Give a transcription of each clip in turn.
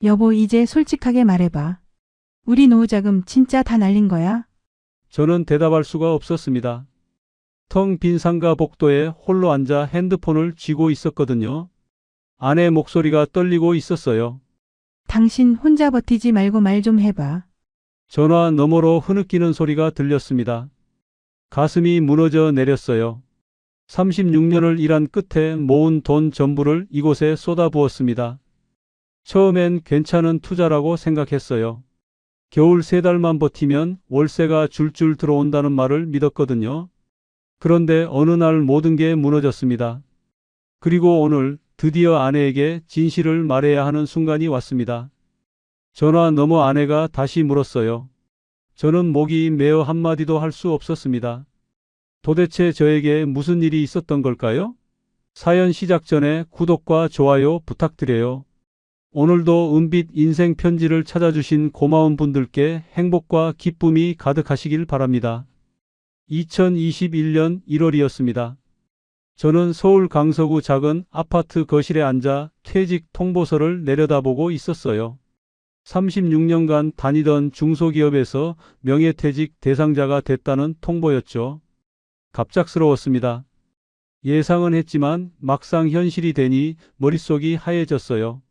여보, 이제 솔직하게 말해봐. 우리 노후자금 진짜 다 날린 거야? 저는 대답할 수가 없었습니다. 텅 빈 상가 복도에 홀로 앉아 핸드폰을 쥐고 있었거든요. 아내 목소리가 떨리고 있었어요. 당신 혼자 버티지 말고 말 좀 해봐. 전화 너머로 흐느끼는 소리가 들렸습니다. 가슴이 무너져 내렸어요. 36년을 일한 끝에 모은 돈 전부를 이곳에 쏟아부었습니다. 처음엔 괜찮은 투자라고 생각했어요. 겨울 3달만 버티면 월세가 줄줄 들어온다는 말을 믿었거든요. 그런데 어느 날 모든 게 무너졌습니다. 그리고 오늘 드디어 아내에게 진실을 말해야 하는 순간이 왔습니다. 전화 너머 아내가 다시 물었어요. 저는 목이 메어 한마디도 할 수 없었습니다. 도대체 저에게 무슨 일이 있었던 걸까요? 사연 시작 전에 구독과 좋아요 부탁드려요. 오늘도 은빛 인생 편지를 찾아주신 고마운 분들께 행복과 기쁨이 가득하시길 바랍니다. 2021년 1월이었습니다. 저는 서울 강서구 작은 아파트 거실에 앉아 퇴직 통보서를 내려다보고 있었어요. 36년간 다니던 중소기업에서 명예퇴직 대상자가 됐다는 통보였죠. 갑작스러웠습니다. 예상은 했지만 막상 현실이 되니 머릿속이 하얘졌어요.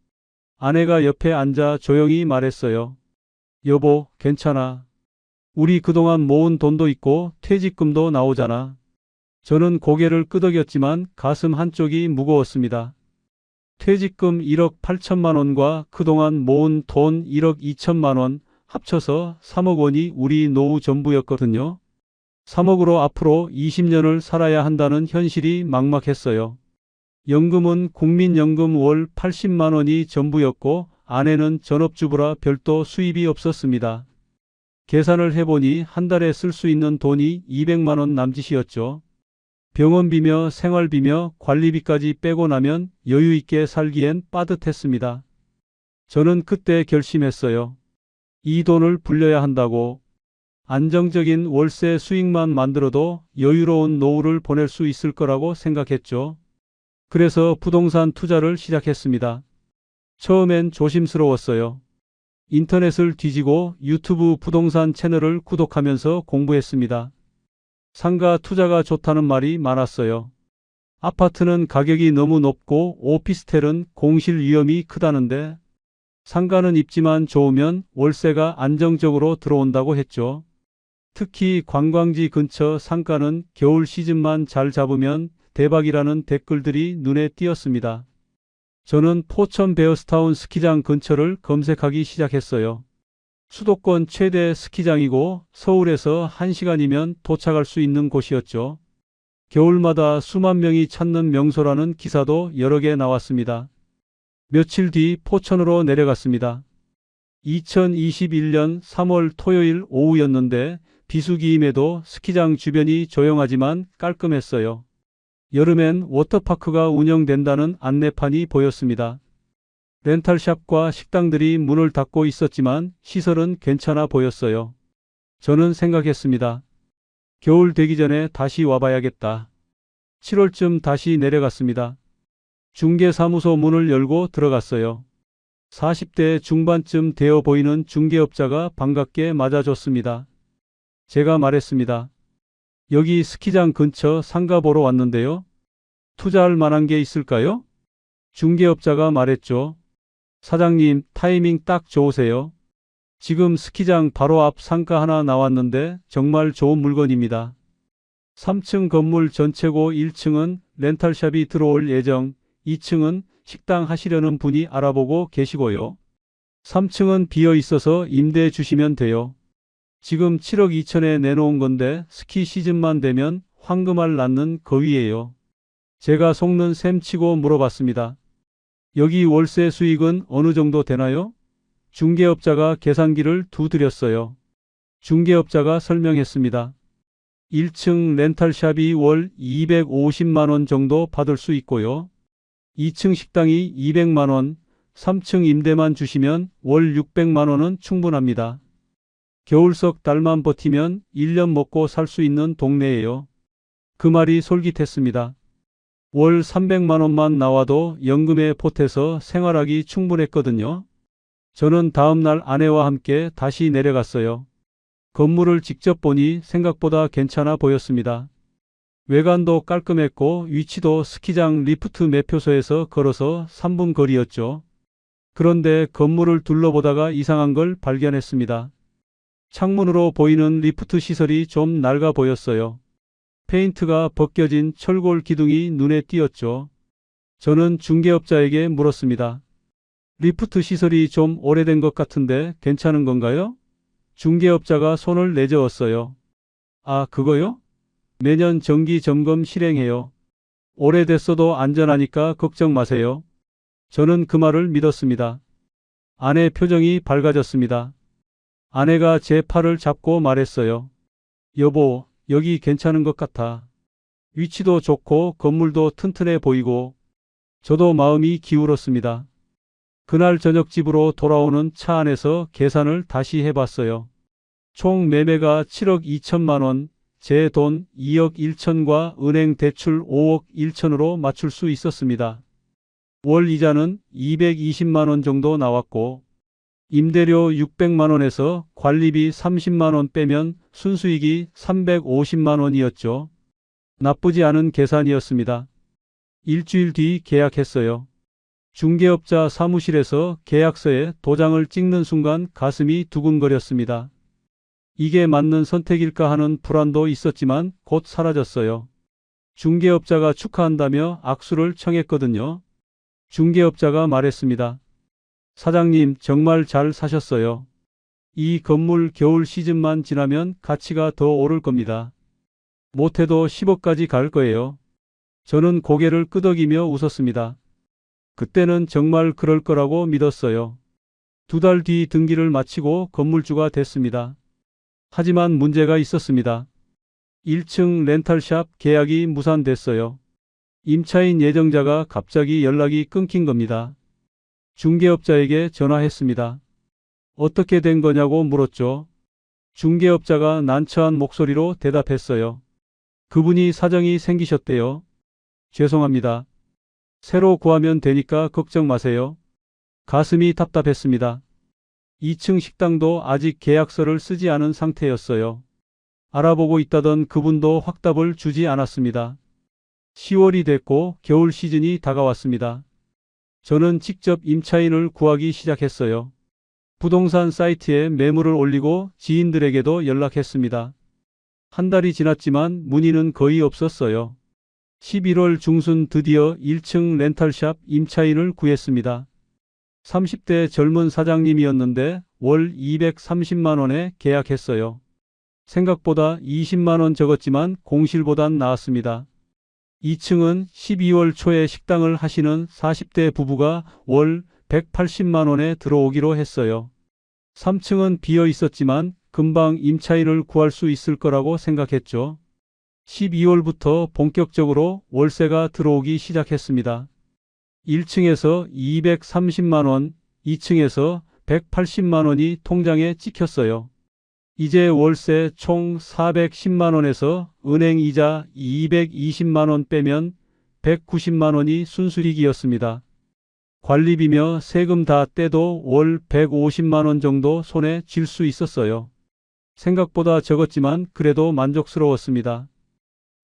아내가 옆에 앉아 조용히 말했어요. 여보, 괜찮아. 우리 그동안 모은 돈도 있고 퇴직금도 나오잖아. 저는 고개를 끄덕였지만 가슴 한쪽이 무거웠습니다. 퇴직금 1억 8천만 원과 그동안 모은 돈 1억 2천만 원 합쳐서 3억 원이 우리 노후 전부였거든요. 3억으로 앞으로 20년을 살아야 한다는 현실이 막막했어요. 연금은 국민연금 월 80만 원이 전부였고 아내는 전업주부라 별도 수입이 없었습니다. 계산을 해보니 한 달에 쓸 수 있는 돈이 200만 원 남짓이었죠. 병원비며 생활비며 관리비까지 빼고 나면 여유 있게 살기엔 빠듯했습니다. 저는 그때 결심했어요. 이 돈을 불려야 한다고. 안정적인 월세 수익만 만들어도 여유로운 노후를 보낼 수 있을 거라고 생각했죠. 그래서 부동산 투자를 시작했습니다. 처음엔 조심스러웠어요. 인터넷을 뒤지고 유튜브 부동산 채널을 구독하면서 공부했습니다. 상가 투자가 좋다는 말이 많았어요. 아파트는 가격이 너무 높고 오피스텔은 공실 위험이 크다는데 상가는 입지만 좋으면 월세가 안정적으로 들어온다고 했죠. 특히 관광지 근처 상가는 겨울 시즌만 잘 잡으면 대박이라는 댓글들이 눈에 띄었습니다. 저는 포천 베어스타운 스키장 근처를 검색하기 시작했어요. 수도권 최대 스키장이고 서울에서 1시간이면 도착할 수 있는 곳이었죠. 겨울마다 수만 명이 찾는 명소라는 기사도 여러 개 나왔습니다. 며칠 뒤 포천으로 내려갔습니다. 2021년 3월 토요일 오후였는데 비수기임에도 스키장 주변이 조용하지만 깔끔했어요. 여름엔 워터파크가 운영된다는 안내판이 보였습니다. 렌탈샵과 식당들이 문을 닫고 있었지만 시설은 괜찮아 보였어요. 저는 생각했습니다. 겨울 되기 전에 다시 와봐야겠다. 7월쯤 다시 내려갔습니다. 중개사무소 문을 열고 들어갔어요. 40대 중반쯤 되어 보이는 중개업자가 반갑게 맞아줬습니다. 제가 말했습니다. 여기 스키장 근처 상가 보러 왔는데요. 투자할 만한 게 있을까요? 중개업자가 말했죠. 사장님, 타이밍 딱 좋으세요. 지금 스키장 바로 앞 상가 하나 나왔는데 정말 좋은 물건입니다. 3층 건물 전체고 1층은 렌탈샵이 들어올 예정, 2층은 식당 하시려는 분이 알아보고 계시고요. 3층은 비어 있어서 임대해 주시면 돼요. 지금 7억 2천에 내놓은 건데 스키 시즌만 되면 황금알 낳는 거위예요. 제가 속는 셈치고 물어봤습니다. 여기 월세 수익은 어느 정도 되나요? 중개업자가 계산기를 두드렸어요. 중개업자가 설명했습니다. 1층 렌탈샵이 월 250만 원 정도 받을 수 있고요. 2층 식당이 200만 원, 3층 임대만 주시면 월 600만 원은 충분합니다. 겨울석 달만 버티면 1년 먹고 살 수 있는 동네예요. 그 말이 솔깃했습니다. 월 300만 원만 나와도 연금에 보태서 생활하기 충분했거든요. 저는 다음 날 아내와 함께 다시 내려갔어요. 건물을 직접 보니 생각보다 괜찮아 보였습니다. 외관도 깔끔했고 위치도 스키장 리프트 매표소에서 걸어서 3분 거리였죠. 그런데 건물을 둘러보다가 이상한 걸 발견했습니다. 창문으로 보이는 리프트 시설이 좀 낡아 보였어요. 페인트가 벗겨진 철골 기둥이 눈에 띄었죠. 저는 중개업자에게 물었습니다. 리프트 시설이 좀 오래된 것 같은데 괜찮은 건가요? 중개업자가 손을 내저었어요. 아, 그거요? 매년 정기 점검 실행해요. 오래됐어도 안전하니까 걱정 마세요. 저는 그 말을 믿었습니다. 아내 표정이 밝아졌습니다. 아내가 제 팔을 잡고 말했어요. 여보, 여기 괜찮은 것 같아. 위치도 좋고 건물도 튼튼해 보이고. 저도 마음이 기울었습니다. 그날 저녁 집으로 돌아오는 차 안에서 계산을 다시 해봤어요. 총 매매가 7억 2천만 원, 제 돈 2억 1천과 은행 대출 5억 1천으로 맞출 수 있었습니다. 월 이자는 220만 원 정도 나왔고, 임대료 600만 원에서 관리비 30만 원 빼면 순수익이 350만 원이었죠. 나쁘지 않은 계산이었습니다. 일주일 뒤 계약했어요. 중개업자 사무실에서 계약서에 도장을 찍는 순간 가슴이 두근거렸습니다. 이게 맞는 선택일까 하는 불안도 있었지만 곧 사라졌어요. 중개업자가 축하한다며 악수를 청했거든요. 중개업자가 말했습니다. 사장님, 정말 잘 사셨어요. 이 건물 겨울 시즌만 지나면 가치가 더 오를 겁니다. 못해도 10억까지 갈 거예요. 저는 고개를 끄덕이며 웃었습니다. 그때는 정말 그럴 거라고 믿었어요. 2달 뒤 등기를 마치고 건물주가 됐습니다. 하지만 문제가 있었습니다. 1층 렌탈샵 계약이 무산됐어요. 임차인 예정자가 갑자기 연락이 끊긴 겁니다. 중개업자에게 전화했습니다. 어떻게 된 거냐고 물었죠. 중개업자가 난처한 목소리로 대답했어요. 그분이 사정이 생기셨대요. 죄송합니다. 새로 구하면 되니까 걱정 마세요. 가슴이 답답했습니다. 2층 식당도 아직 계약서를 쓰지 않은 상태였어요. 알아보고 있다던 그분도 확답을 주지 않았습니다. 10월이 됐고 겨울 시즌이 다가왔습니다. 저는 직접 임차인을 구하기 시작했어요. 부동산 사이트에 매물을 올리고 지인들에게도 연락했습니다. 한 달이 지났지만 문의는 거의 없었어요. 11월 중순 드디어 1층 렌탈샵 임차인을 구했습니다. 30대 젊은 사장님이었는데 월 230만 원에 계약했어요. 생각보다 20만 원 적었지만 공실보단 나았습니다. 2층은 12월 초에 식당을 하시는 40대 부부가 월 180만 원에 들어오기로 했어요. 3층은 비어 있었지만 금방 임차인을 구할 수 있을 거라고 생각했죠. 12월부터 본격적으로 월세가 들어오기 시작했습니다. 1층에서 230만 원, 2층에서 180만 원이 통장에 찍혔어요. 이제 월세 총 410만 원에서 은행 이자 220만 원 빼면 190만 원이 순수익이었습니다. 관리비며 세금 다 떼도 월 150만 원 정도 손에 쥘 수 있었어요. 생각보다 적었지만 그래도 만족스러웠습니다.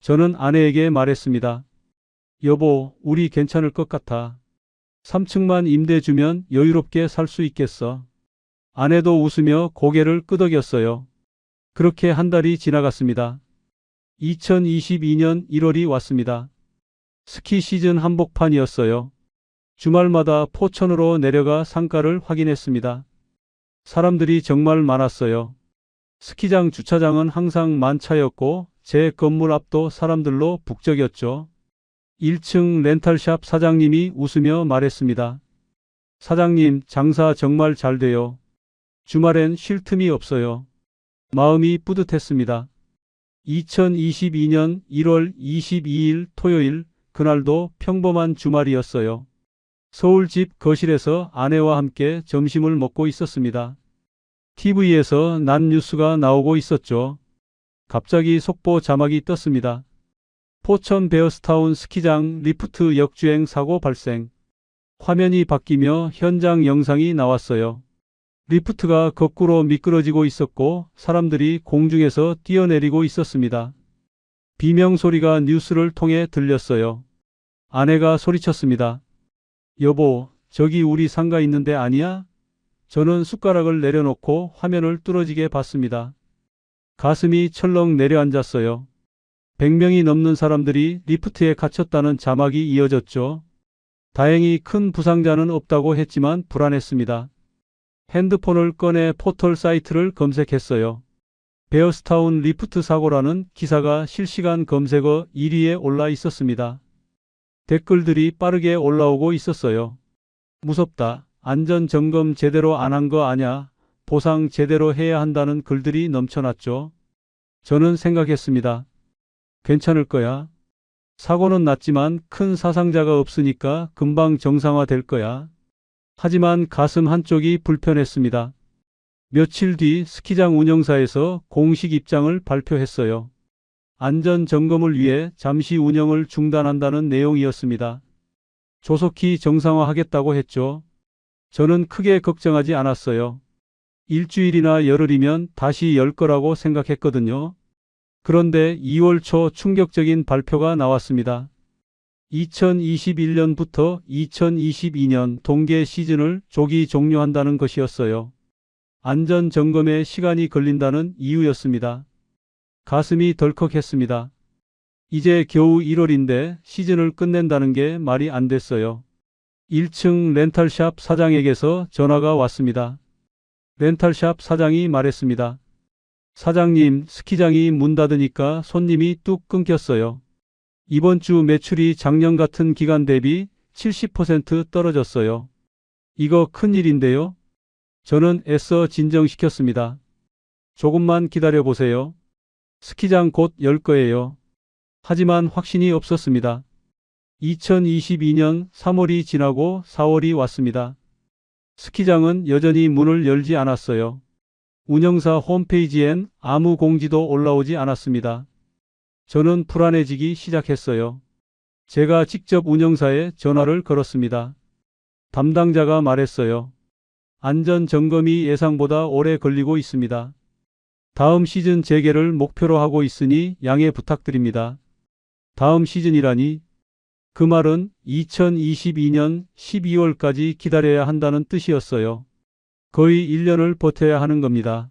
저는 아내에게 말했습니다. 여보, 우리 괜찮을 것 같아. 3층만 임대 주면 여유롭게 살 수 있겠어. 아내도 웃으며 고개를 끄덕였어요. 그렇게 한 달이 지나갔습니다. 2022년 1월이 왔습니다. 스키 시즌 한복판이었어요. 주말마다 포천으로 내려가 상가를 확인했습니다. 사람들이 정말 많았어요. 스키장 주차장은 항상 만차였고 제 건물 앞도 사람들로 북적였죠. 1층 렌탈샵 사장님이 웃으며 말했습니다. 사장님, 장사 정말 잘 돼요. 주말엔 쉴 틈이 없어요. 마음이 뿌듯했습니다. 2022년 1월 22일 토요일, 그날도 평범한 주말이었어요. 서울 집 거실에서 아내와 함께 점심을 먹고 있었습니다. TV에서 낮 뉴스가 나오고 있었죠. 갑자기 속보 자막이 떴습니다. 포천 베어스타운 스키장 리프트 역주행 사고 발생. 화면이 바뀌며 현장 영상이 나왔어요. 리프트가 거꾸로 미끄러지고 있었고 사람들이 공중에서 뛰어내리고 있었습니다. 비명 소리가 뉴스를 통해 들렸어요. 아내가 소리쳤습니다. 여보, 저기 우리 상가 있는데 아니야? 저는 숟가락을 내려놓고 화면을 뚫어지게 봤습니다. 가슴이 철렁 내려앉았어요. 100명이 넘는 사람들이 리프트에 갇혔다는 자막이 이어졌죠. 다행히 큰 부상자는 없다고 했지만 불안했습니다. 핸드폰을 꺼내 포털 사이트를 검색했어요. 베어스타운 리프트 사고라는 기사가 실시간 검색어 1위에 올라 있었습니다. 댓글들이 빠르게 올라오고 있었어요. 무섭다. 안전점검 제대로 안 한 거 아냐. 보상 제대로 해야 한다는 글들이 넘쳐났죠. 저는 생각했습니다. 괜찮을 거야. 사고는 났지만 큰 사상자가 없으니까 금방 정상화될 거야. 하지만 가슴 한쪽이 불편했습니다. 며칠 뒤 스키장 운영사에서 공식 입장을 발표했어요. 안전 점검을 위해 잠시 운영을 중단한다는 내용이었습니다. 조속히 정상화하겠다고 했죠. 저는 크게 걱정하지 않았어요. 일주일이나 열흘이면 다시 열 거라고 생각했거든요. 그런데 2월 초 충격적인 발표가 나왔습니다. 2021년부터 2022년 동계 시즌을 조기 종료한다는 것이었어요. 안전 점검에 시간이 걸린다는 이유였습니다. 가슴이 덜컥했습니다. 이제 겨우 1월인데 시즌을 끝낸다는 게 말이 안 됐어요. 1층 렌탈샵 사장에게서 전화가 왔습니다. 렌탈샵 사장이 말했습니다. 사장님, 스키장이 문 닫으니까 손님이 뚝 끊겼어요. 이번 주 매출이 작년 같은 기간 대비 70% 떨어졌어요. 이거 큰일인데요? 저는 애써 진정시켰습니다. 조금만 기다려 보세요. 스키장 곧 열 거예요. 하지만 확신이 없었습니다. 2022년 3월이 지나고 4월이 왔습니다. 스키장은 여전히 문을 열지 않았어요. 운영사 홈페이지엔 아무 공지도 올라오지 않았습니다. 저는 불안해지기 시작했어요. 제가 직접 운영사에 전화를 걸었습니다. 담당자가 말했어요. 안전 점검이 예상보다 오래 걸리고 있습니다. 다음 시즌 재개를 목표로 하고 있으니 양해 부탁드립니다. 다음 시즌이라니? 그 말은 2022년 12월까지 기다려야 한다는 뜻이었어요. 거의 1년을 버텨야 하는 겁니다.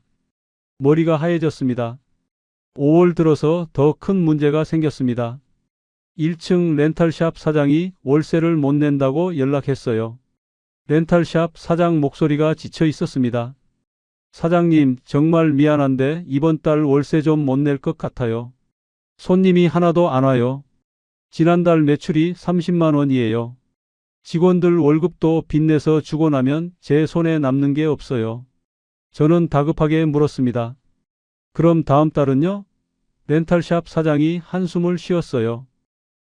머리가 하얘졌습니다. 5월 들어서 더 큰 문제가 생겼습니다. 1층 렌탈샵 사장이 월세를 못 낸다고 연락했어요. 렌탈샵 사장 목소리가 지쳐 있었습니다. 사장님, 정말 미안한데 이번 달 월세 좀 못 낼 것 같아요. 손님이 하나도 안 와요. 지난달 매출이 30만 원이에요. 직원들 월급도 빚내서 주고 나면 제 손에 남는 게 없어요. 저는 다급하게 물었습니다. 그럼 다음 달은요? 렌탈샵 사장이 한숨을 쉬었어요.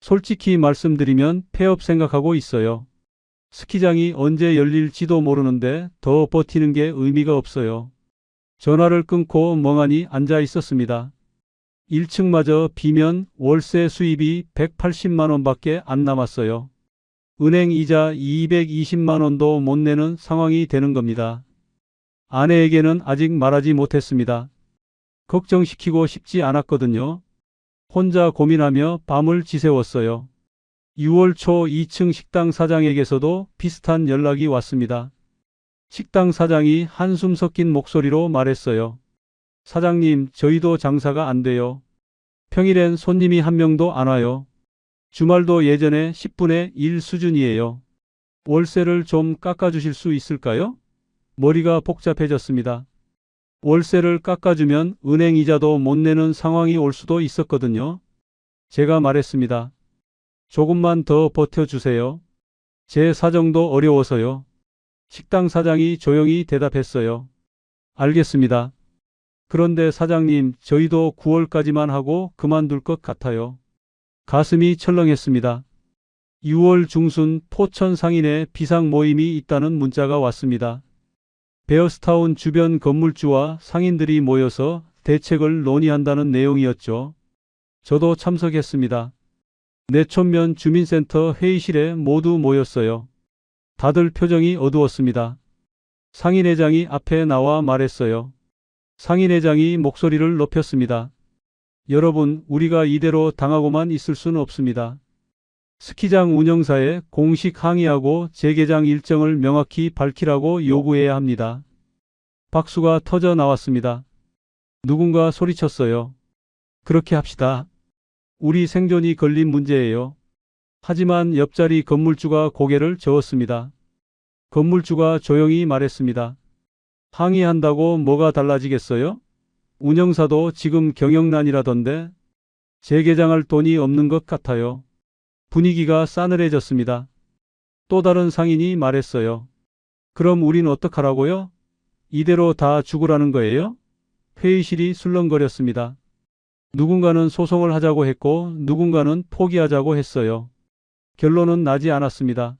솔직히 말씀드리면 폐업 생각하고 있어요. 스키장이 언제 열릴지도 모르는데 더 버티는 게 의미가 없어요. 전화를 끊고 멍하니 앉아 있었습니다. 1층마저 비면 월세 수입이 180만 원밖에 안 남았어요. 은행 이자 220만 원도 못 내는 상황이 되는 겁니다. 아내에게는 아직 말하지 못했습니다. 걱정시키고 싶지 않았거든요. 혼자 고민하며 밤을 지새웠어요. 6월 초 2층 식당 사장에게서도 비슷한 연락이 왔습니다. 식당 사장이 한숨 섞인 목소리로 말했어요. 사장님, 저희도 장사가 안 돼요. 평일엔 손님이 한 명도 안 와요. 주말도 예전에 10분의 1 수준이에요. 월세를 좀 깎아주실 수 있을까요? 머리가 복잡해졌습니다. 월세를 깎아주면 은행 이자도 못 내는 상황이 올 수도 있었거든요. 제가 말했습니다. 조금만 더 버텨주세요. 제 사정도 어려워서요. 식당 사장이 조용히 대답했어요. 알겠습니다. 그런데 사장님, 저희도 9월까지만 하고 그만둘 것 같아요. 가슴이 철렁했습니다. 6월 중순 포천 상인에 비상 모임이 있다는 문자가 왔습니다. 베어스타운 주변 건물주와 상인들이 모여서 대책을 논의한다는 내용이었죠. 저도 참석했습니다. 내촌면 주민센터 회의실에 모두 모였어요. 다들 표정이 어두웠습니다. 상인회장이 앞에 나와 말했어요. 상인회장이 목소리를 높였습니다. 여러분, 우리가 이대로 당하고만 있을 수는 없습니다. 스키장 운영사에 공식 항의하고 재개장 일정을 명확히 밝히라고 요구해야 합니다. 박수가 터져 나왔습니다. 누군가 소리쳤어요. 그렇게 합시다. 우리 생존이 걸린 문제예요. 하지만 옆자리 건물주가 고개를 저었습니다. 건물주가 조용히 말했습니다. 항의한다고 뭐가 달라지겠어요? 운영사도 지금 경영난이라던데 재개장할 돈이 없는 것 같아요. 분위기가 싸늘해졌습니다. 또 다른 상인이 말했어요. 그럼 우린 어떡하라고요? 이대로 다 죽으라는 거예요? 회의실이 술렁거렸습니다. 누군가는 소송을 하자고 했고 누군가는 포기하자고 했어요. 결론은 나지 않았습니다.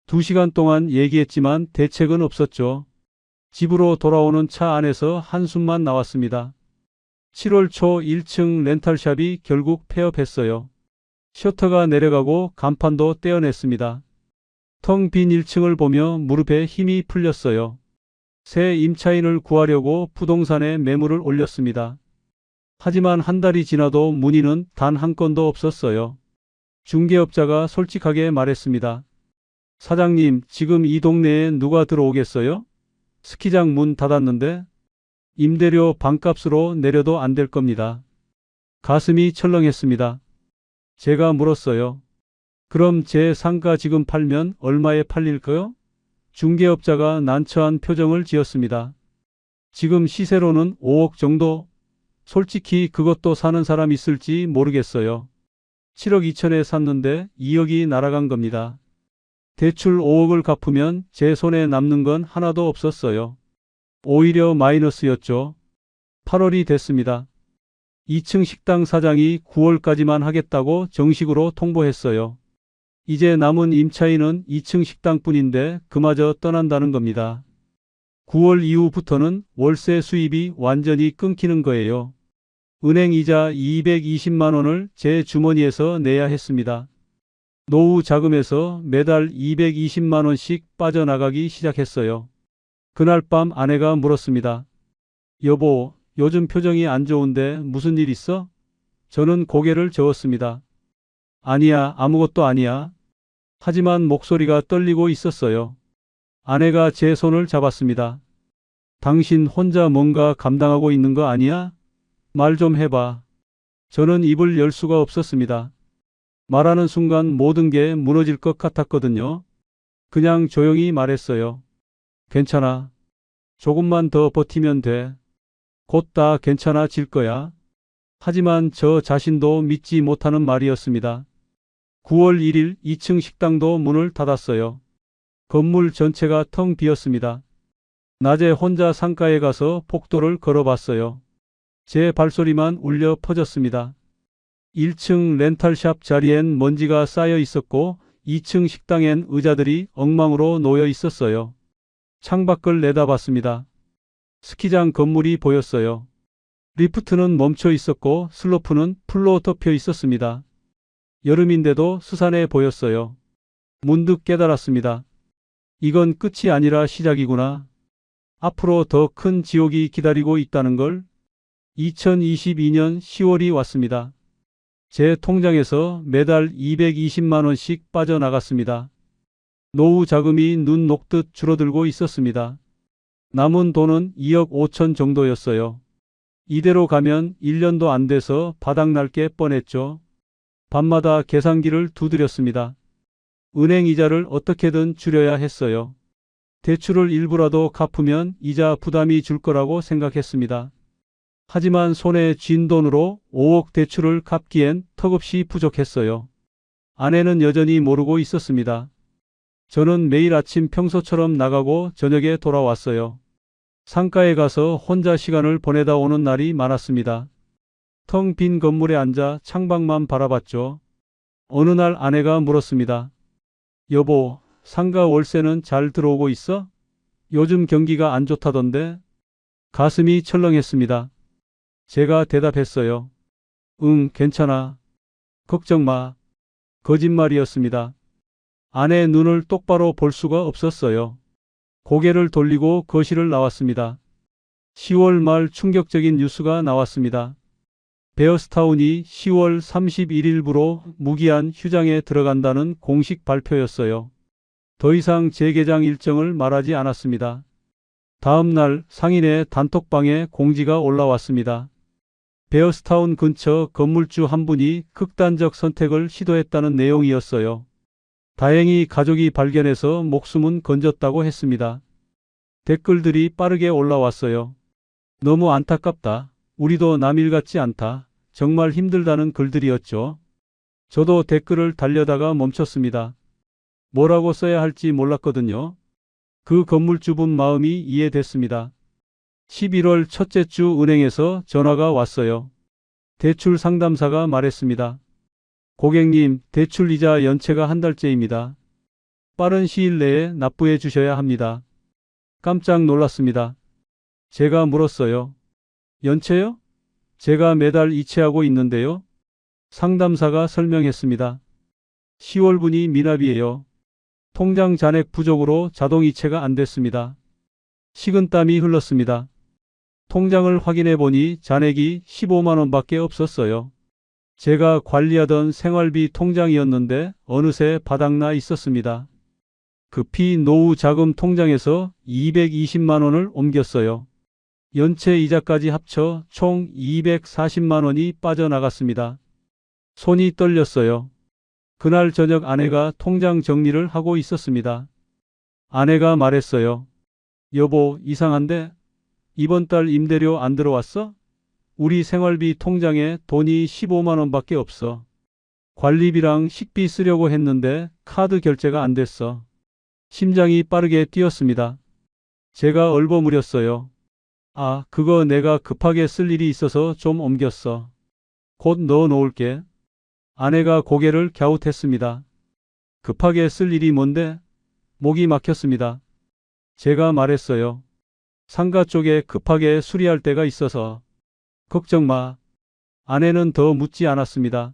2시간 동안 얘기했지만 대책은 없었죠. 집으로 돌아오는 차 안에서 한숨만 나왔습니다. 7월 초 1층 렌탈샵이 결국 폐업했어요. 셔터가 내려가고 간판도 떼어냈습니다. 텅 빈 1층을 보며 무릎에 힘이 풀렸어요. 새 임차인을 구하려고 부동산에 매물을 올렸습니다. 하지만 한 달이 지나도 문의는 단 한 건도 없었어요. 중개업자가 솔직하게 말했습니다. 사장님, 지금 이 동네에 누가 들어오겠어요? 스키장 문 닫았는데 임대료 반값으로 내려도 안 될 겁니다. 가슴이 철렁했습니다. 제가 물었어요. 그럼 제 상가 지금 팔면 얼마에 팔릴까요? 중개업자가 난처한 표정을 지었습니다. 지금 시세로는 5억 정도? 솔직히 그것도 사는 사람 있을지 모르겠어요. 7억 2천에 샀는데 2억이 날아간 겁니다. 대출 5억을 갚으면 제 손에 남는 건 하나도 없었어요. 오히려 마이너스였죠. 8월이 됐습니다. 2층 식당 사장이 9월까지만 하겠다고 정식으로 통보했어요. 이제 남은 임차인은 2층 식당뿐인데 그마저 떠난다는 겁니다. 9월 이후부터는 월세 수입이 완전히 끊기는 거예요. 은행 이자 220만 원을 제 주머니에서 내야 했습니다. 노후 자금에서 매달 220만 원씩 빠져나가기 시작했어요. 그날 밤 아내가 물었습니다. 여보, 요즘 표정이 안 좋은데 무슨 일 있어? 저는 고개를 저었습니다. 아니야, 아무것도 아니야. 하지만 목소리가 떨리고 있었어요. 아내가 제 손을 잡았습니다. 당신 혼자 뭔가 감당하고 있는 거 아니야? 말 좀 해봐. 저는 입을 열 수가 없었습니다. 말하는 순간 모든 게 무너질 것 같았거든요. 그냥 조용히 말했어요. 괜찮아. 조금만 더 버티면 돼. 곧 다 괜찮아질 거야. 하지만 저 자신도 믿지 못하는 말이었습니다. 9월 1일 2층 식당도 문을 닫았어요. 건물 전체가 텅 비었습니다. 낮에 혼자 상가에 가서 복도를 걸어봤어요. 제 발소리만 울려 퍼졌습니다. 1층 렌탈샵 자리엔 먼지가 쌓여 있었고 2층 식당엔 의자들이 엉망으로 놓여 있었어요. 창밖을 내다봤습니다. 스키장 건물이 보였어요. 리프트는 멈춰 있었고 슬로프는 풀로 덮여 있었습니다. 여름인데도 스산해 보였어요. 문득 깨달았습니다. 이건 끝이 아니라 시작이구나. 앞으로 더 큰 지옥이 기다리고 있다는 걸. 2022년 10월이 왔습니다. 제 통장에서 매달 220만 원씩 빠져나갔습니다. 노후 자금이 눈 녹듯 줄어들고 있었습니다. 남은 돈은 2억 5천 정도였어요. 이대로 가면 1년도 안 돼서 바닥날 게 뻔했죠. 밤마다 계산기를 두드렸습니다. 은행 이자를 어떻게든 줄여야 했어요. 대출을 일부라도 갚으면 이자 부담이 줄 거라고 생각했습니다. 하지만 손에 쥔 돈으로 5억 대출을 갚기엔 턱없이 부족했어요. 아내는 여전히 모르고 있었습니다. 저는 매일 아침 평소처럼 나가고 저녁에 돌아왔어요. 상가에 가서 혼자 시간을 보내다 오는 날이 많았습니다. 텅 빈 건물에 앉아 창밖만 바라봤죠. 어느 날 아내가 물었습니다. 여보, 상가 월세는 잘 들어오고 있어? 요즘 경기가 안 좋다던데? 가슴이 철렁했습니다. 제가 대답했어요. 응, 괜찮아. 걱정 마. 거짓말이었습니다. 아내 눈을 똑바로 볼 수가 없었어요. 고개를 돌리고 거실을 나왔습니다. 10월 말 충격적인 뉴스가 나왔습니다. 베어스타운이 10월 31일부로 무기한 휴장에 들어간다는 공식 발표였어요. 더 이상 재개장 일정을 말하지 않았습니다. 다음 날 상인의 단톡방에 공지가 올라왔습니다. 베어스타운 근처 건물주 한 분이 극단적 선택을 시도했다는 내용이었어요. 다행히 가족이 발견해서 목숨은 건졌다고 했습니다. 댓글들이 빠르게 올라왔어요. 너무 안타깝다. 우리도 남일 같지 않다. 정말 힘들다는 글들이었죠. 저도 댓글을 달려다가 멈췄습니다. 뭐라고 써야 할지 몰랐거든요. 그 건물주분 마음이 이해됐습니다. 11월 첫째 주 은행에서 전화가 왔어요. 대출 상담사가 말했습니다. 고객님, 대출 이자 연체가 한 달째입니다. 빠른 시일 내에 납부해 주셔야 합니다. 깜짝 놀랐습니다. 제가 물었어요. 연체요? 제가 매달 이체하고 있는데요. 상담사가 설명했습니다. 10월분이 미납이에요. 통장 잔액 부족으로 자동 이체가 안 됐습니다. 식은땀이 흘렀습니다. 통장을 확인해 보니 잔액이 15만 원밖에 없었어요. 제가 관리하던 생활비 통장이었는데 어느새 바닥나 있었습니다. 급히 노후 자금 통장에서 220만 원을 옮겼어요. 연체 이자까지 합쳐 총 240만 원이 빠져나갔습니다. 손이 떨렸어요. 그날 저녁 아내가 통장 정리를 하고 있었습니다. 아내가 말했어요. 여보, 이상한데? 이번 달 임대료 안 들어왔어? 우리 생활비 통장에 돈이 15만 원밖에 없어. 관리비랑 식비 쓰려고 했는데 카드 결제가 안 됐어. 심장이 빠르게 뛰었습니다. 제가 얼버무렸어요. 아, 그거 내가 급하게 쓸 일이 있어서 좀 옮겼어. 곧 넣어 놓을게. 아내가 고개를 갸웃했습니다. 급하게 쓸 일이 뭔데? 목이 막혔습니다. 제가 말했어요. 상가 쪽에 급하게 수리할 때가 있어서. 걱정 마. 아내는 더 묻지 않았습니다.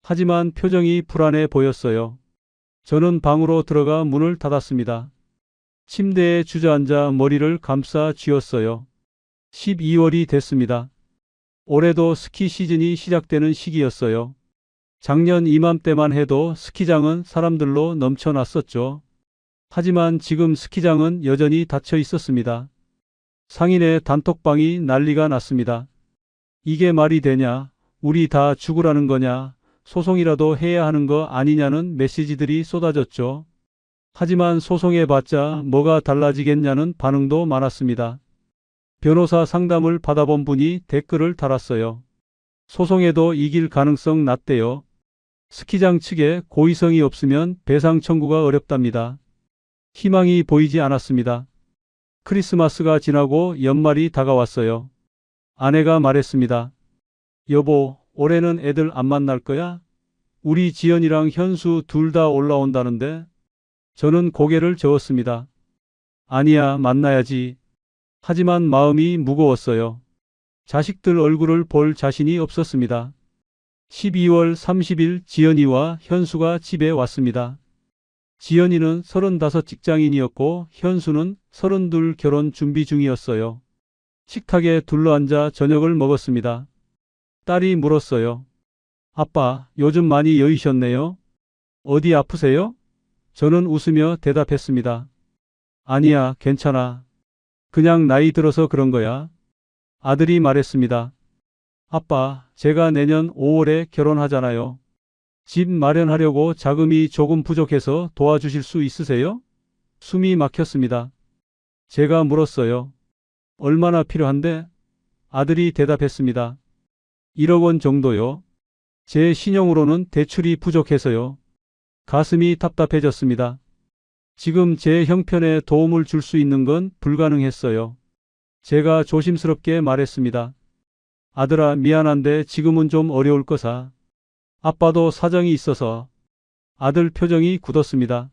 하지만 표정이 불안해 보였어요. 저는 방으로 들어가 문을 닫았습니다. 침대에 주저앉아 머리를 감싸 쥐었어요. 12월이 됐습니다. 올해도 스키 시즌이 시작되는 시기였어요. 작년 이맘때만 해도 스키장은 사람들로 넘쳐났었죠. 하지만 지금 스키장은 여전히 닫혀 있었습니다. 상인의 단톡방이 난리가 났습니다. 이게 말이 되냐? 우리 다 죽으라는 거냐? 소송이라도 해야 하는 거 아니냐는 메시지들이 쏟아졌죠. 하지만 소송해봤자 뭐가 달라지겠냐는 반응도 많았습니다. 변호사 상담을 받아본 분이 댓글을 달았어요. 소송에도 이길 가능성 낮대요. 스키장 측에 고의성이 없으면 배상 청구가 어렵답니다. 희망이 보이지 않았습니다. 크리스마스가 지나고 연말이 다가왔어요. 아내가 말했습니다. 여보, 올해는 애들 안 만날 거야? 우리 지연이랑 현수 둘 다 올라온다는데? 저는 고개를 저었습니다. 아니야, 만나야지. 하지만 마음이 무거웠어요. 자식들 얼굴을 볼 자신이 없었습니다. 12월 30일 지연이와 현수가 집에 왔습니다. 지연이는 35 직장인이었고 현수는 32 결혼 준비 중이었어요. 식탁에 둘러앉아 저녁을 먹었습니다. 딸이 물었어요. 아빠, 요즘 많이 여의셨네요. 어디 아프세요? 저는 웃으며 대답했습니다. 아니야, 괜찮아. 그냥 나이 들어서 그런 거야. 아들이 말했습니다. 아빠, 제가 내년 5월에 결혼하잖아요. 집 마련하려고 자금이 조금 부족해서 도와주실 수 있으세요? 숨이 막혔습니다. 제가 물었어요. 얼마나 필요한데? 아들이 대답했습니다. 1억 원 정도요. 제 신용으로는 대출이 부족해서요. 가슴이 답답해졌습니다. 지금 제 형편에 도움을 줄 수 있는 건 불가능했어요. 제가 조심스럽게 말했습니다. 아들아, 미안한데 지금은 좀 어려울 거사. 아빠도 사정이 있어서. 아들 표정이 굳었습니다.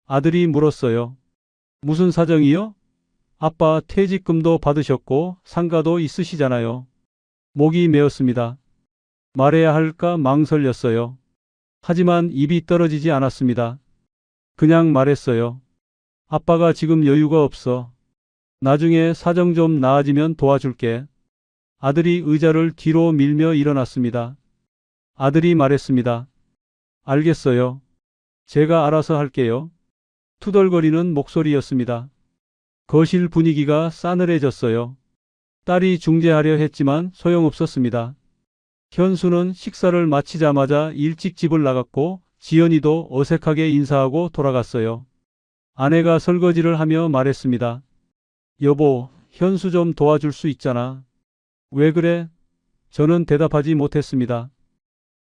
아들이 물었어요. 무슨 사정이요? 아빠 퇴직금도 받으셨고 상가도 있으시잖아요. 목이 메었습니다. 말해야 할까 망설였어요. 하지만 입이 떨어지지 않았습니다. 그냥 말했어요. 아빠가 지금 여유가 없어. 나중에 사정 좀 나아지면 도와줄게. 아들이 의자를 뒤로 밀며 일어났습니다. 아들이 말했습니다. 알겠어요. 제가 알아서 할게요. 투덜거리는 목소리였습니다. 거실 분위기가 싸늘해졌어요. 딸이 중재하려 했지만 소용없었습니다. 현수는 식사를 마치자마자 일찍 집을 나갔고 지연이도 어색하게 인사하고 돌아갔어요. 아내가 설거지를 하며 말했습니다. 여보, 현수 좀 도와줄 수 있잖아. 왜 그래? 저는 대답하지 못했습니다.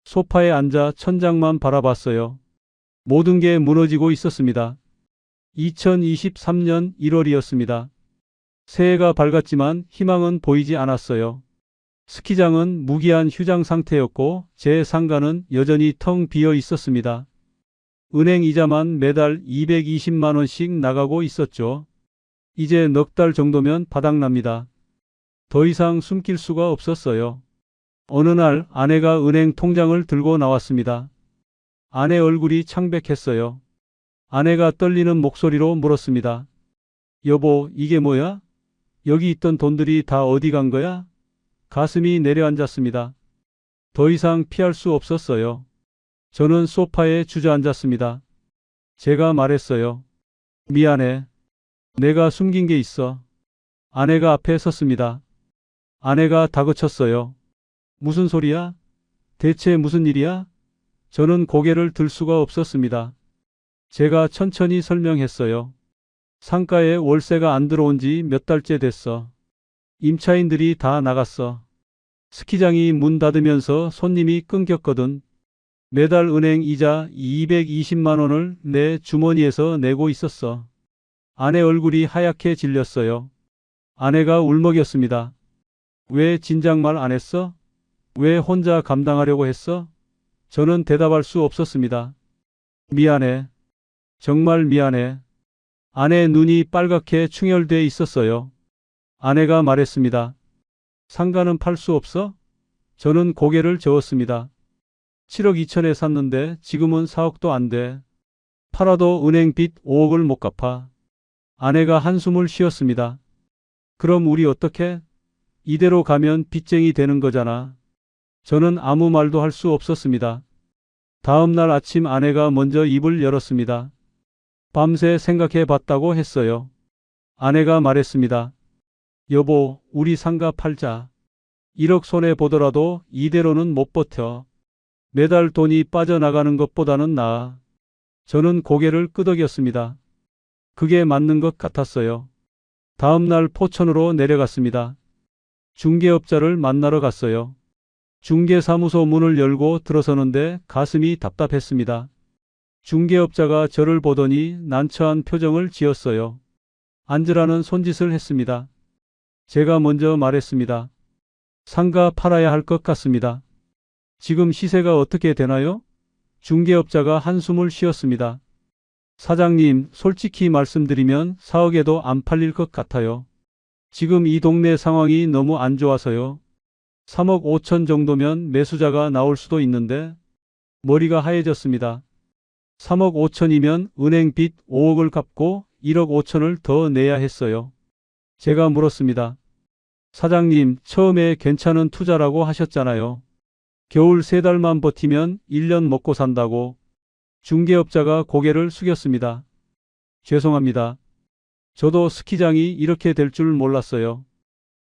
소파에 앉아 천장만 바라봤어요. 모든 게 무너지고 있었습니다. 2023년 1월이었습니다. 새해가 밝았지만 희망은 보이지 않았어요. 스키장은 무기한 휴장 상태였고 제 상가는 여전히 텅 비어 있었습니다. 은행 이자만 매달 220만 원씩 나가고 있었죠. 이제 넉 달 정도면 바닥납니다. 더 이상 숨길 수가 없었어요. 어느 날 아내가 은행 통장을 들고 나왔습니다. 아내 얼굴이 창백했어요. 아내가 떨리는 목소리로 물었습니다. 여보, 이게 뭐야? 여기 있던 돈들이 다 어디 간 거야? 가슴이 내려앉았습니다. 더 이상 피할 수 없었어요. 저는 소파에 주저앉았습니다. 제가 말했어요. 미안해. 내가 숨긴 게 있어. 아내가 앞에 섰습니다. 아내가 다그쳤어요. 무슨 소리야? 대체 무슨 일이야? 저는 고개를 들 수가 없었습니다. 제가 천천히 설명했어요. 상가에 월세가 안 들어온 지 몇 달째 됐어. 임차인들이 다 나갔어. 스키장이 문 닫으면서 손님이 끊겼거든. 매달 은행 이자 220만 원을 내 주머니에서 내고 있었어. 아내 얼굴이 하얗게 질렸어요. 아내가 울먹였습니다. 왜 진작 말 안 했어? 왜 혼자 감당하려고 했어? 저는 대답할 수 없었습니다. 미안해. 정말 미안해. 아내의 눈이 빨갛게 충혈돼 있었어요. 아내가 말했습니다. 상가는 팔 수 없어? 저는 고개를 저었습니다. 7억 2천에 샀는데 지금은 4억도 안 돼. 팔아도 은행 빚 5억을 못 갚아. 아내가 한숨을 쉬었습니다. 그럼 우리 어떻게? 이대로 가면 빚쟁이 되는 거잖아. 저는 아무 말도 할 수 없었습니다. 다음 날 아침 아내가 먼저 입을 열었습니다. 밤새 생각해 봤다고 했어요. 아내가 말했습니다. 여보, 우리 상가 팔자. 1억 손해 보더라도 이대로는 못 버텨. 매달 돈이 빠져나가는 것보다는 나아. 저는 고개를 끄덕였습니다. 그게 맞는 것 같았어요. 다음 날 포천으로 내려갔습니다. 중개업자를 만나러 갔어요. 중개사무소 문을 열고 들어서는데 가슴이 답답했습니다. 중개업자가 저를 보더니 난처한 표정을 지었어요. 앉으라는 손짓을 했습니다. 제가 먼저 말했습니다. 상가 팔아야 할 것 같습니다. 지금 시세가 어떻게 되나요? 중개업자가 한숨을 쉬었습니다. 사장님, 솔직히 말씀드리면 4억에도 안 팔릴 것 같아요. 지금 이 동네 상황이 너무 안 좋아서요. 3억 5천 정도면 매수자가 나올 수도 있는데. 머리가 하얘졌습니다. 3억 5천이면 은행 빚 5억을 갚고 1억 5천을 더 내야 했어요. 제가 물었습니다. 사장님, 처음에 괜찮은 투자라고 하셨잖아요. 겨울 3달만 버티면 1년 먹고 산다고. 중개업자가 고개를 숙였습니다. 죄송합니다. 저도 스키장이 이렇게 될 줄 몰랐어요.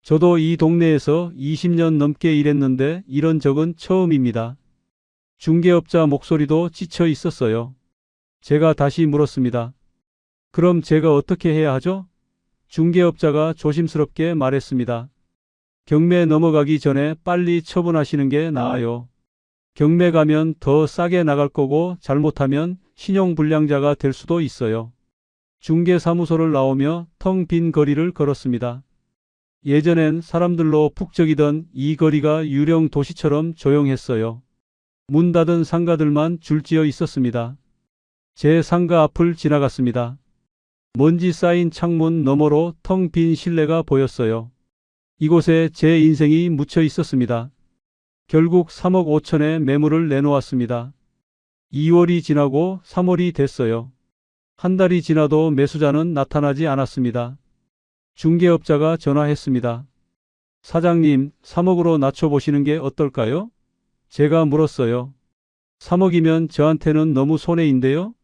저도 이 동네에서 20년 넘게 일했는데 이런 적은 처음입니다. 중개업자 목소리도 지쳐 있었어요. 제가 다시 물었습니다. 그럼 제가 어떻게 해야 하죠? 중개업자가 조심스럽게 말했습니다. 경매 넘어가기 전에 빨리 처분하시는 게 나아요. 경매 가면 더 싸게 나갈 거고 잘못하면 신용불량자가 될 수도 있어요. 중개사무소를 나오며 텅 빈 거리를 걸었습니다. 예전엔 사람들로 북적이던 이 거리가 유령 도시처럼 조용했어요. 문 닫은 상가들만 줄지어 있었습니다. 제 상가 앞을 지나갔습니다. 먼지 쌓인 창문 너머로 텅 빈 실내가 보였어요. 이곳에 제 인생이 묻혀 있었습니다. 결국 3억 5천에 매물을 내놓았습니다. 2월이 지나고 3월이 됐어요. 한 달이 지나도 매수자는 나타나지 않았습니다. 중개업자가 전화했습니다. 사장님, 3억으로 낮춰보시는 게 어떨까요? 제가 물었어요. 3억이면 저한테는 너무 손해인데요?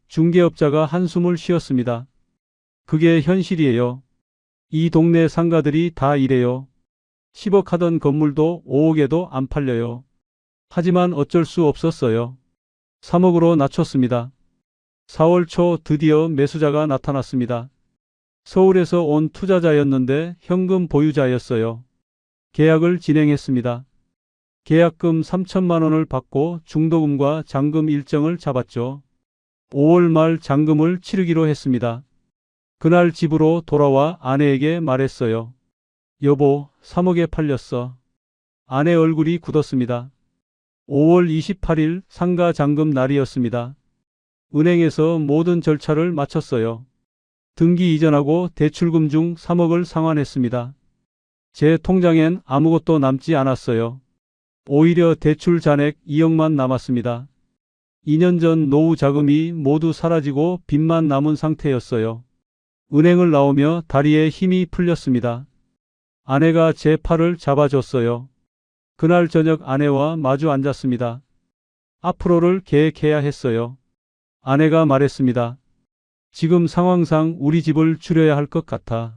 중개업자가 한숨을 쉬었습니다. 그게 현실이에요. 이 동네 상가들이 다 이래요. 10억 하던 건물도 5억에도 안 팔려요. 하지만 어쩔 수 없었어요. 3억으로 낮췄습니다. 4월 초 드디어 매수자가 나타났습니다. 서울에서 온 투자자였는데 현금 보유자였어요. 계약을 진행했습니다. 계약금 3천만 원을 받고 중도금과 잔금 일정을 잡았죠. 5월 말 잔금을 치르기로 했습니다. 그날 집으로 돌아와 아내에게 말했어요. 여보, 3억에 팔렸어. 아내 얼굴이 굳었습니다. 5월 28일 상가 잔금 날이었습니다. 은행에서 모든 절차를 마쳤어요. 등기 이전하고 대출금 중 3억을 상환했습니다. 제 통장엔 아무것도 남지 않았어요. 오히려 대출 잔액 2억만 남았습니다. 2년 전 노후 자금이 모두 사라지고 빚만 남은 상태였어요. 은행을 나오며 다리에 힘이 풀렸습니다. 아내가 제 팔을 잡아줬어요. 그날 저녁 아내와 마주 앉았습니다. 앞으로를 계획해야 했어요. 아내가 말했습니다. 지금 상황상 우리 집을 줄여야 할 것 같아.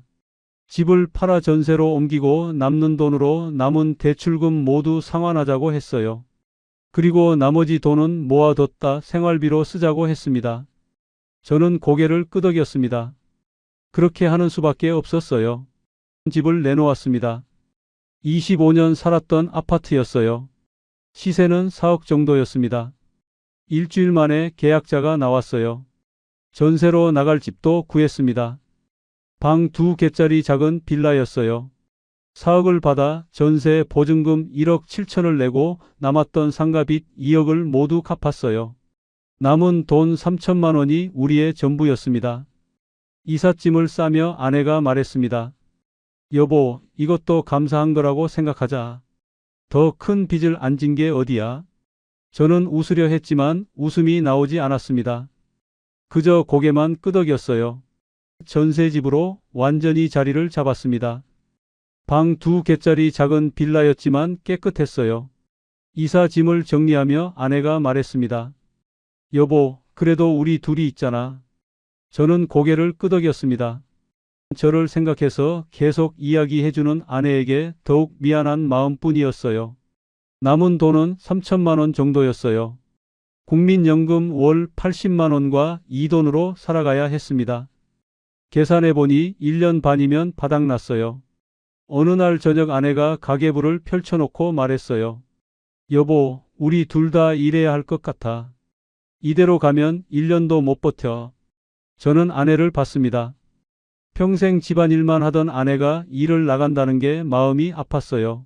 집을 팔아 전세로 옮기고 남는 돈으로 남은 대출금 모두 상환하자고 했어요. 그리고 나머지 돈은 모아뒀다 생활비로 쓰자고 했습니다. 저는 고개를 끄덕였습니다. 그렇게 하는 수밖에 없었어요. 집을 내놓았습니다. 25년 살았던 아파트였어요. 시세는 4억 정도였습니다. 일주일 만에 계약자가 나왔어요. 전세로 나갈 집도 구했습니다. 방 2개짜리 작은 빌라였어요. 4억을 받아 전세 보증금 1억 7천을 내고 남았던 상가빚 2억을 모두 갚았어요. 남은 돈 3천만 원이 우리의 전부였습니다. 이삿짐을 싸며 아내가 말했습니다. 여보, 이것도 감사한 거라고 생각하자. 더 큰 빚을 안 진 게 어디야? 저는 웃으려 했지만 웃음이 나오지 않았습니다. 그저 고개만 끄덕였어요. 전세집으로 완전히 자리를 잡았습니다. 방 2개짜리 작은 빌라였지만 깨끗했어요. 이사 짐을 정리하며 아내가 말했습니다. 여보, 그래도 우리 둘이 있잖아. 저는 고개를 끄덕였습니다. 저를 생각해서 계속 이야기해주는 아내에게 더욱 미안한 마음뿐이었어요. 남은 돈은 3천만 원 정도였어요. 국민연금 월 80만 원과 이 돈으로 살아가야 했습니다. 계산해보니 1년 반이면 바닥났어요. 어느 날 저녁 아내가 가계부를 펼쳐놓고 말했어요. 여보, 우리 둘 다 일해야 할 것 같아. 이대로 가면 1년도 못 버텨. 저는 아내를 봤습니다. 평생 집안일만 하던 아내가 일을 나간다는 게 마음이 아팠어요.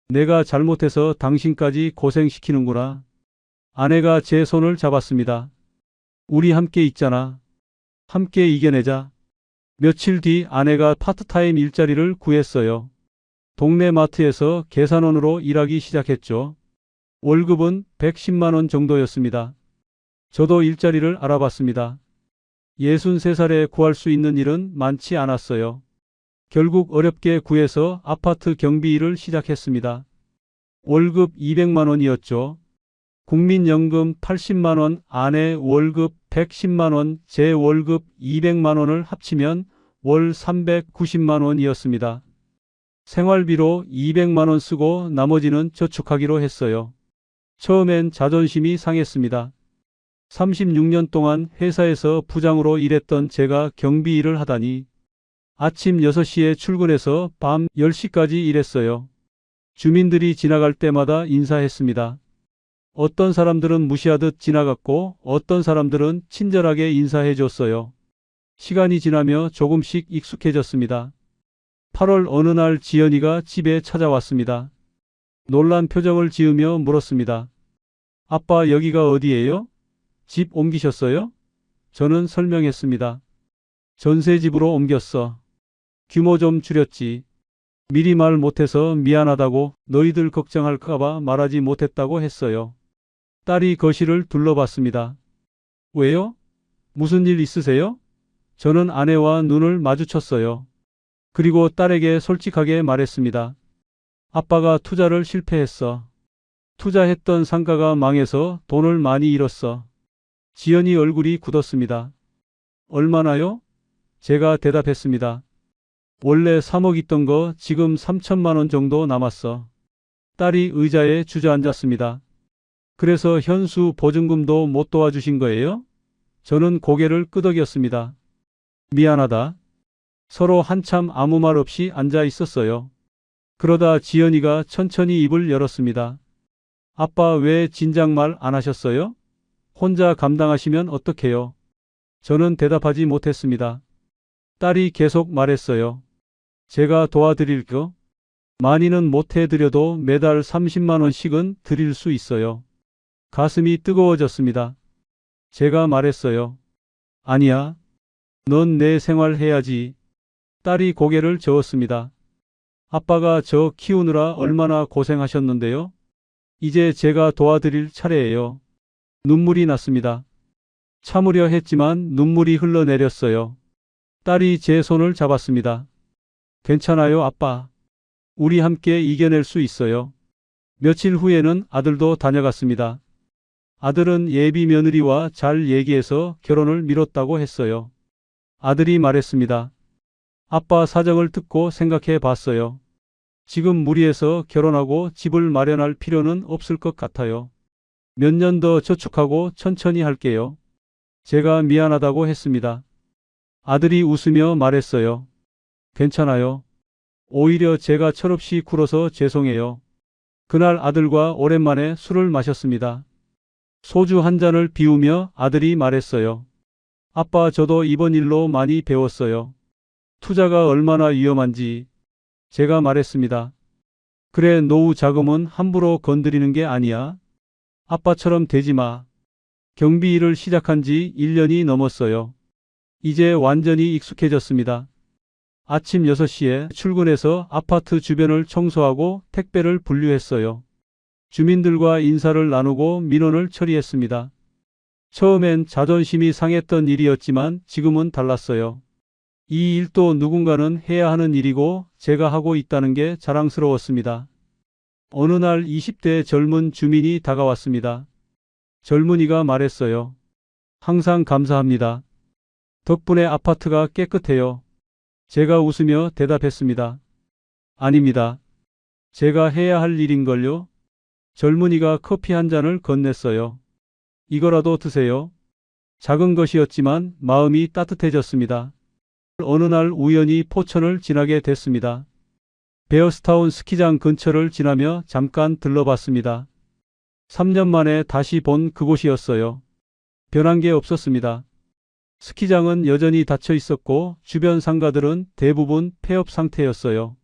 내가 잘못해서 당신까지 고생시키는구나. 아내가 제 손을 잡았습니다. 우리 함께 있잖아. 함께 이겨내자. 며칠 뒤 아내가 파트타임 일자리를 구했어요. 동네 마트에서 계산원으로 일하기 시작했죠. 월급은 110만 원 정도였습니다. 저도 일자리를 알아봤습니다. 63살에 구할 수 있는 일은 많지 않았어요. 결국 어렵게 구해서 아파트 경비 일을 시작했습니다. 월급 200만 원이었죠. 국민연금 80만 원, 아내 월급 110만 원, 제 월급 200만 원을 합치면 월 390만 원이었습니다. 생활비로 200만 원 쓰고 나머지는 저축하기로 했어요. 처음엔 자존심이 상했습니다. 36년 동안 회사에서 부장으로 일했던 제가 경비 일을 하다니. 아침 6시에 출근해서 밤 10시까지 일했어요. 주민들이 지나갈 때마다 인사했습니다. 어떤 사람들은 무시하듯 지나갔고 어떤 사람들은 친절하게 인사해 줬어요. 시간이 지나며 조금씩 익숙해졌습니다. 8월 어느 날 지연이가 집에 찾아왔습니다. 놀란 표정을 지으며 물었습니다. 아빠, 여기가 어디예요? 집 옮기셨어요? 저는 설명했습니다. 전세집으로 옮겼어. 규모 좀 줄였지. 미리 말 못해서 미안하다고, 너희들 걱정할까봐 말하지 못했다고 했어요. 딸이 거실을 둘러봤습니다. 왜요? 무슨 일 있으세요? 저는 아내와 눈을 마주쳤어요. 그리고 딸에게 솔직하게 말했습니다. 아빠가 투자를 실패했어. 투자했던 상가가 망해서 돈을 많이 잃었어. 지연이 얼굴이 굳었습니다. 얼마나요? 제가 대답했습니다. 원래 3억 있던 거 지금 3천만 원 정도 남았어. 딸이 의자에 주저앉았습니다. 그래서 현수 보증금도 못 도와주신 거예요? 저는 고개를 끄덕였습니다. 미안하다. 서로 한참 아무 말 없이 앉아 있었어요. 그러다 지연이가 천천히 입을 열었습니다. 아빠 왜 진작 말 안 하셨어요? 혼자 감당하시면 어떡해요? 저는 대답하지 못했습니다. 딸이 계속 말했어요. 제가 도와드릴게요. 많이는 못 해드려도 매달 30만 원씩은 드릴 수 있어요. 가슴이 뜨거워졌습니다. 제가 말했어요. 아니야. 넌 내 생활 해야지. 딸이 고개를 저었습니다. 아빠가 저 키우느라 얼마나 고생하셨는데요. 이제 제가 도와드릴 차례예요. 눈물이 났습니다. 참으려 했지만 눈물이 흘러내렸어요. 딸이 제 손을 잡았습니다. 괜찮아요, 아빠. 우리 함께 이겨낼 수 있어요. 며칠 후에는 아들도 다녀갔습니다. 아들은 예비 며느리와 잘 얘기해서 결혼을 미뤘다고 했어요. 아들이 말했습니다. 아빠 사정을 듣고 생각해 봤어요. 지금 무리해서 결혼하고 집을 마련할 필요는 없을 것 같아요. 몇 년 더 저축하고 천천히 할게요. 제가 미안하다고 했습니다. 아들이 웃으며 말했어요. 괜찮아요. 오히려 제가 철없이 굴어서 죄송해요. 그날 아들과 오랜만에 술을 마셨습니다. 소주 한 잔을 비우며 아들이 말했어요. 아빠, 저도 이번 일로 많이 배웠어요. 투자가 얼마나 위험한지. 제가 말했습니다. 그래, 노후 자금은 함부로 건드리는 게 아니야. 아빠처럼 되지 마. 경비 일을 시작한 지 1년이 넘었어요. 이제 완전히 익숙해졌습니다. 아침 6시에 출근해서 아파트 주변을 청소하고 택배를 분류했어요. 주민들과 인사를 나누고 민원을 처리했습니다. 처음엔 자존심이 상했던 일이었지만 지금은 달랐어요. 이 일도 누군가는 해야 하는 일이고 제가 하고 있다는 게 자랑스러웠습니다. 어느 날 20대 젊은 주민이 다가왔습니다. 젊은이가 말했어요. 항상 감사합니다. 덕분에 아파트가 깨끗해요. 제가 웃으며 대답했습니다. 아닙니다. 제가 해야 할 일인걸요. 젊은이가 커피 한 잔을 건넸어요. 이거라도 드세요. 작은 것이었지만 마음이 따뜻해졌습니다. 어느 날 우연히 포천을 지나게 됐습니다. 베어스타운 스키장 근처를 지나며 잠깐 들러봤습니다. 3년 만에 다시 본 그곳이었어요. 변한 게 없었습니다. 스키장은 여전히 닫혀 있었고 주변 상가들은 대부분 폐업 상태였어요.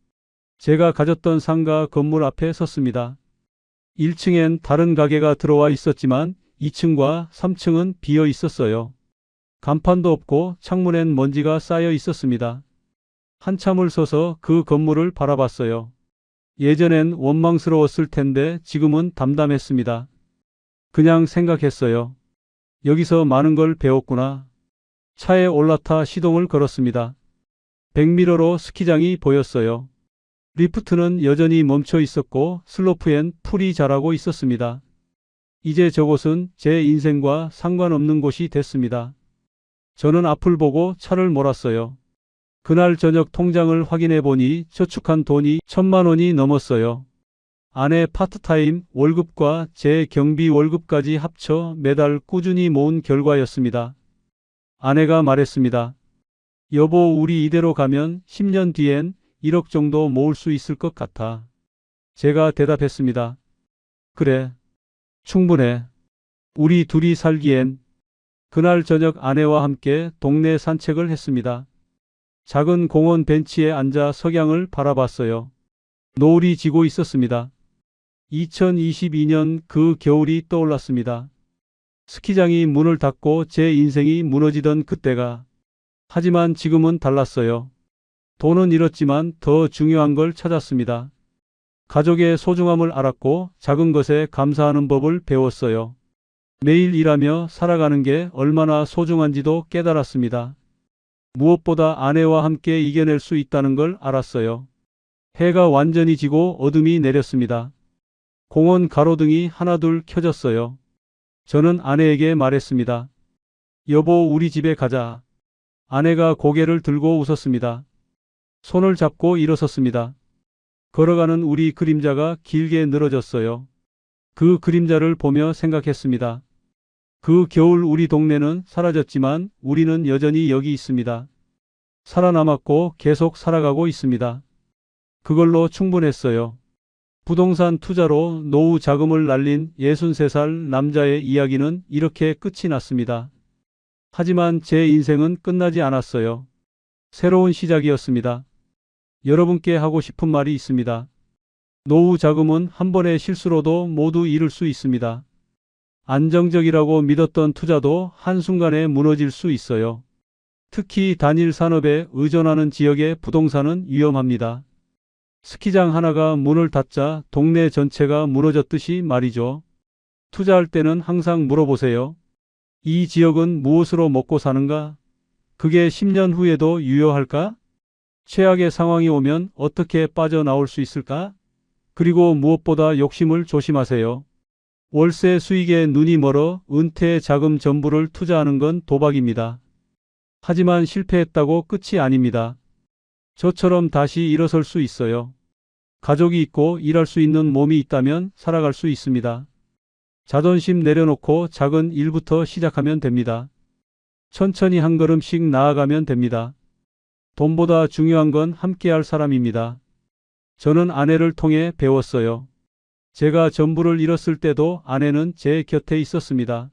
제가 가졌던 상가 건물 앞에 섰습니다. 1층엔 다른 가게가 들어와 있었지만 2층과 3층은 비어 있었어요. 간판도 없고 창문엔 먼지가 쌓여 있었습니다. 한참을 서서 그 건물을 바라봤어요. 예전엔 원망스러웠을 텐데 지금은 담담했습니다. 그냥 생각했어요. 여기서 많은 걸 배웠구나. 차에 올라타 시동을 걸었습니다. 백미러로 스키장이 보였어요. 리프트는 여전히 멈춰 있었고 슬로프엔 풀이 자라고 있었습니다. 이제 저곳은 제 인생과 상관없는 곳이 됐습니다. 저는 앞을 보고 차를 몰았어요. 그날 저녁 통장을 확인해 보니 저축한 돈이 1,000만 원이 넘었어요. 아내 파트타임 월급과 제 경비 월급까지 합쳐 매달 꾸준히 모은 결과였습니다. 아내가 말했습니다. 여보, 우리 이대로 가면 10년 뒤엔 1억 정도 모을 수 있을 것 같아. 제가 대답했습니다. 그래, 충분해. 우리 둘이 살기엔. 그날 저녁 아내와 함께 동네 산책을 했습니다. 작은 공원 벤치에 앉아 석양을 바라봤어요. 노을이 지고 있었습니다. 2022년 그 겨울이 떠올랐습니다. 스키장이 문을 닫고 제 인생이 무너지던 그때가. 하지만 지금은 달랐어요. 돈은 잃었지만 더 중요한 걸 찾았습니다. 가족의 소중함을 알았고 작은 것에 감사하는 법을 배웠어요. 매일 일하며 살아가는 게 얼마나 소중한지도 깨달았습니다. 무엇보다 아내와 함께 이겨낼 수 있다는 걸 알았어요. 해가 완전히 지고 어둠이 내렸습니다. 공원 가로등이 하나둘 켜졌어요. 저는 아내에게 말했습니다. 여보, 우리 집에 가자. 아내가 고개를 들고 웃었습니다. 손을 잡고 일어섰습니다. 걸어가는 우리 그림자가 길게 늘어졌어요. 그 그림자를 보며 생각했습니다. 그 겨울 우리 동네는 사라졌지만 우리는 여전히 여기 있습니다. 살아남았고 계속 살아가고 있습니다. 그걸로 충분했어요. 부동산 투자로 노후 자금을 날린 63살 남자의 이야기는 이렇게 끝이 났습니다. 하지만 제 인생은 끝나지 않았어요. 새로운 시작이었습니다. 여러분께 하고 싶은 말이 있습니다. 노후 자금은 한 번의 실수로도 모두 잃을 수 있습니다. 안정적이라고 믿었던 투자도 한순간에 무너질 수 있어요. 특히 단일 산업에 의존하는 지역의 부동산은 위험합니다. 스키장 하나가 문을 닫자 동네 전체가 무너졌듯이 말이죠. 투자할 때는 항상 물어보세요. 이 지역은 무엇으로 먹고 사는가? 그게 10년 후에도 유효할까? 최악의 상황이 오면 어떻게 빠져나올 수 있을까? 그리고 무엇보다 욕심을 조심하세요. 월세 수익에 눈이 멀어 은퇴 자금 전부를 투자하는 건 도박입니다. 하지만 실패했다고 끝이 아닙니다. 저처럼 다시 일어설 수 있어요. 가족이 있고 일할 수 있는 몸이 있다면 살아갈 수 있습니다. 자존심 내려놓고 작은 일부터 시작하면 됩니다. 천천히 한 걸음씩 나아가면 됩니다. 돈보다 중요한 건 함께할 사람입니다. 저는 아내를 통해 배웠어요. 제가 전부를 잃었을 때도 아내는 제 곁에 있었습니다.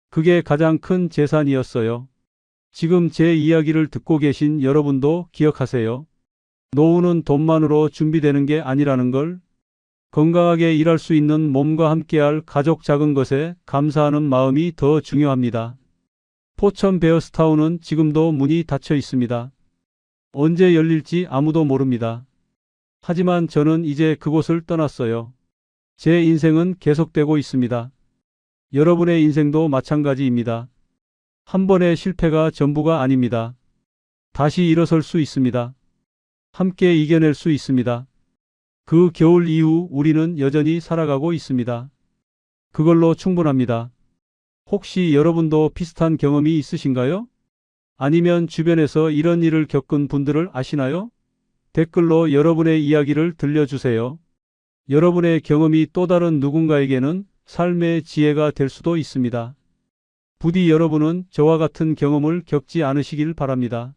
그게 가장 큰 재산이었어요. 지금 제 이야기를 듣고 계신 여러분도 기억하세요. 노후는 돈만으로 준비되는 게 아니라는 걸. 건강하게 일할 수 있는 몸과 함께할 가족, 작은 것에 감사하는 마음이 더 중요합니다. 포천 베어스타운은 지금도 문이 닫혀 있습니다. 언제 열릴지 아무도 모릅니다. 하지만 저는 이제 그곳을 떠났어요. 제 인생은 계속되고 있습니다. 여러분의 인생도 마찬가지입니다. 한 번의 실패가 전부가 아닙니다. 다시 일어설 수 있습니다. 함께 이겨낼 수 있습니다. 그 겨울 이후 우리는 여전히 살아가고 있습니다. 그걸로 충분합니다. 혹시 여러분도 비슷한 경험이 있으신가요? 아니면 주변에서 이런 일을 겪은 분들을 아시나요? 댓글로 여러분의 이야기를 들려주세요. 여러분의 경험이 또 다른 누군가에게는 삶의 지혜가 될 수도 있습니다. 부디 여러분은 저와 같은 경험을 겪지 않으시길 바랍니다.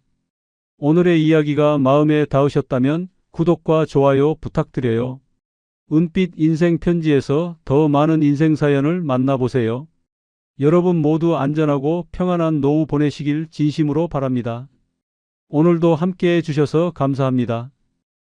오늘의 이야기가 마음에 닿으셨다면 구독과 좋아요 부탁드려요. 은빛 인생 편지에서 더 많은 인생 사연을 만나보세요. 여러분 모두 안전하고 평안한 노후 보내시길 진심으로 바랍니다. 오늘도 함께해 주셔서 감사합니다.